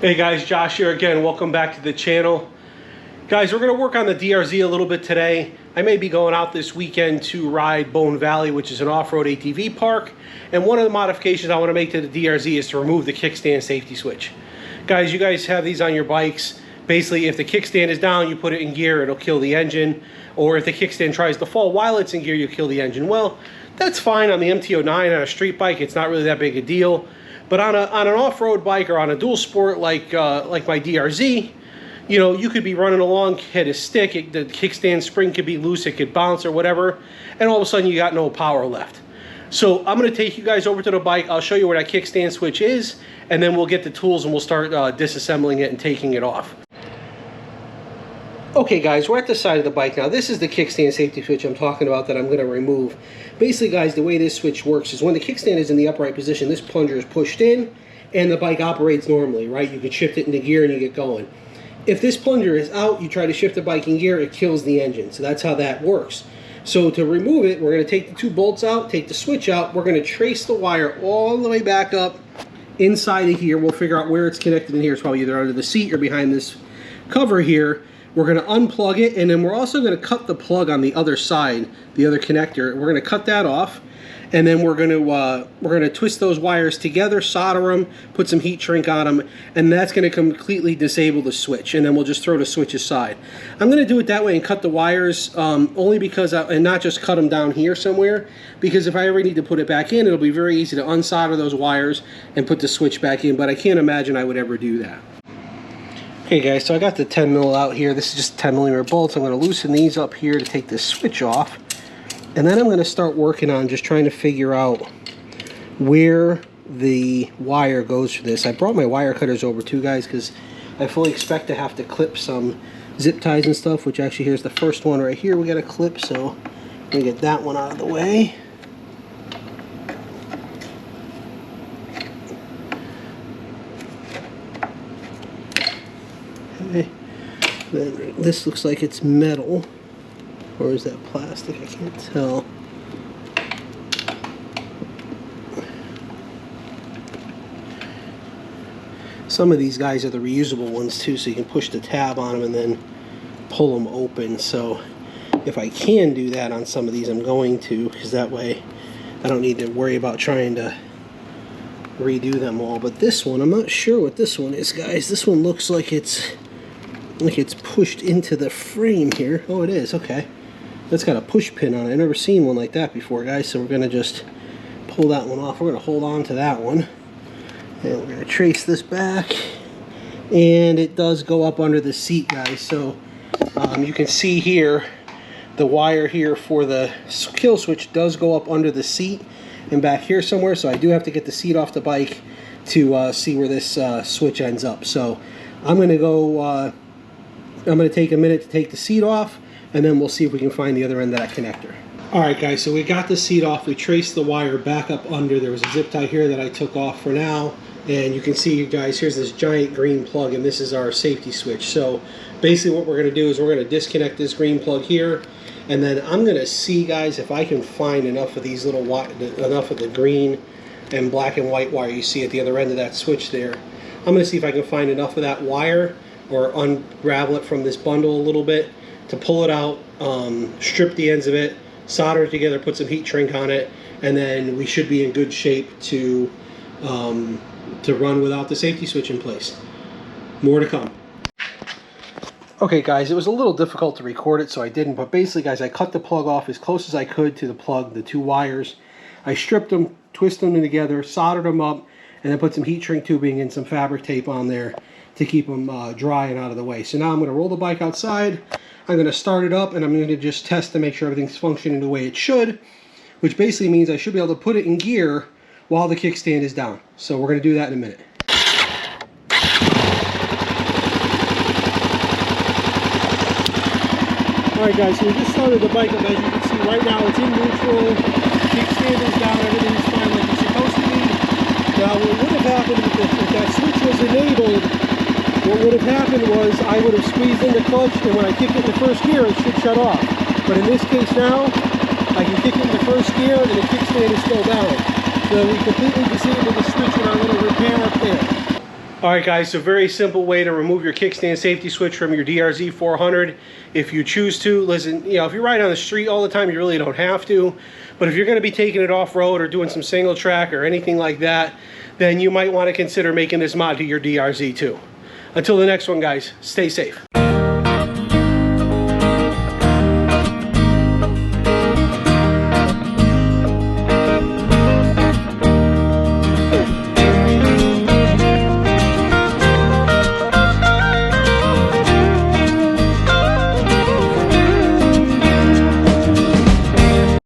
Hey guys, Josh here again. Welcome back to the channel. Guys, we're going to work on the DRZ a little bit today. I may be going out this weekend to ride Bone Valley, which is an off-road ATV park. And one of the modifications I want to make to the DRZ is to remove the kickstand safety switch. Guys, you guys have these on your bikes. Basically, if the kickstand is down, you put it in gear, it'll kill the engine. Or if the kickstand tries to fall while it's in gear, you kill the engine. Well, that's fine on the MT-09 on a street bike. It's not really that big a deal. But on an off-road bike or on a dual sport like my DRZ, you know, you could be running along, hit a stick, the kickstand spring could be loose, it could bounce or whatever, and all of a sudden you got no power left. So I'm going to take you guys over to the bike. I'll show you where that kickstand switch is, and then we'll get the tools and we'll start disassembling it and taking it off. Okay guys, we're at the side of the bike now. This is the kickstand safety switch I'm talking about that I'm going to remove. Basically guys, the way this switch works is when the kickstand is in the upright position, this plunger is pushed in and the bike operates normally, right? You can shift it into gear and you get going. If this plunger is out, you try to shift the bike in gear, it kills the engine. So that's how that works. So to remove it, we're going to take the two bolts out, take the switch out, we're going to trace the wire all the way back up inside of here. We'll figure out where it's connected in here. It's probably either under the seat or behind this cover here. We're going to unplug it, and then we're also going to cut the plug on the other side, the other connector. We're going to cut that off, and then we're going to twist those wires together, solder them, put some heat shrink on them, and that's going to completely disable the switch. And then we'll just throw the switch aside. I'm going to do it that way and cut the wires only because, and not just cut them down here somewhere, because if I ever need to put it back in, it'll be very easy to unsolder those wires and put the switch back in. But I can't imagine I would ever do that. Okay guys, so I got the 10 mil out here. This is just 10 millimeter bolts. I'm going to loosen these up here to take this switch off. And then I'm going to start working on just trying to figure out where the wire goes for this. I brought my wire cutters over too, guys, because I fully expect to have to clip some zip ties and stuff, which actually here's the first one right here we got to clip. So I'm going to get that one out of the way. Then this looks like it's metal, or is that plastic? I can't tell. Some of these guys are the reusable ones too, so you can push the tab on them and then pull them open. So if I can do that on some of these, I'm going to, because that way I don't need to worry about trying to redo them all. But this one, I'm not sure what this one is, guys. This one looks like it's pushed into the frame here. Oh, it is. Okay. That's got a push pin on it. I've never seen one like that before, guys. So we're going to just pull that one off. We're going to hold on to that one. And we're going to trace this back. And it does go up under the seat, guys. So you can see here, the wire here for the kill switch does go up under the seat and back here somewhere. So I do have to get the seat off the bike to see where this switch ends up. So I'm going to go... I'm going to take a minute to take the seat off, and then we'll see if we can find the other end of that connector. Alright guys, so we got the seat off. We traced the wire back up under. There was a zip tie here that I took off for now. And you can see, you guys, here's this giant green plug, and this is our safety switch. So basically what we're going to do is we're going to disconnect this green plug here. And then I'm going to see, guys, if I can find enough of these little enough of the green and black and white wire you see at the other end of that switch there. I'm going to see if I can find enough of that wire or unravel it from this bundle a little bit to pull it out, strip the ends of it, solder it together, put some heat shrink on it, and then we should be in good shape to run without the safety switch in place. More to come. Okay guys, it was a little difficult to record it, so I didn't, but basically guys, I cut the plug off as close as I could to the plug, the two wires. I stripped them, twisted them together, soldered them up, and then put some heat shrink tubing and some fabric tape on there to keep them dry and out of the way. So now I'm going to roll the bike outside, I'm going to start it up, and I'm going to just test to make sure everything's functioning the way it should, which basically means I should be able to put it in gear while the kickstand is down. So we're going to do that in a minute. Alright guys, so we just started the bike up. As you can see right now it's in neutral, kickstand is down, everything's fine like it's supposed to be. Now what would have happened if that switch was enabled, what would have happened was I would have squeezed in the clutch, and when I kick it in the first gear, it should shut off. But in this case now, I can kick it in the first gear and the kickstand is still down. So we completely disabled the switch with our little repair up there. Alright guys, so very simple way to remove your kickstand safety switch from your Drz400 if you choose to. Listen, you know, if you ride on the street all the time, you really don't have to. But if you're going to be taking it off-road or doing some single track or anything like that, then you might want to consider making this mod to your DRZ too. Until the next one guys, stay safe.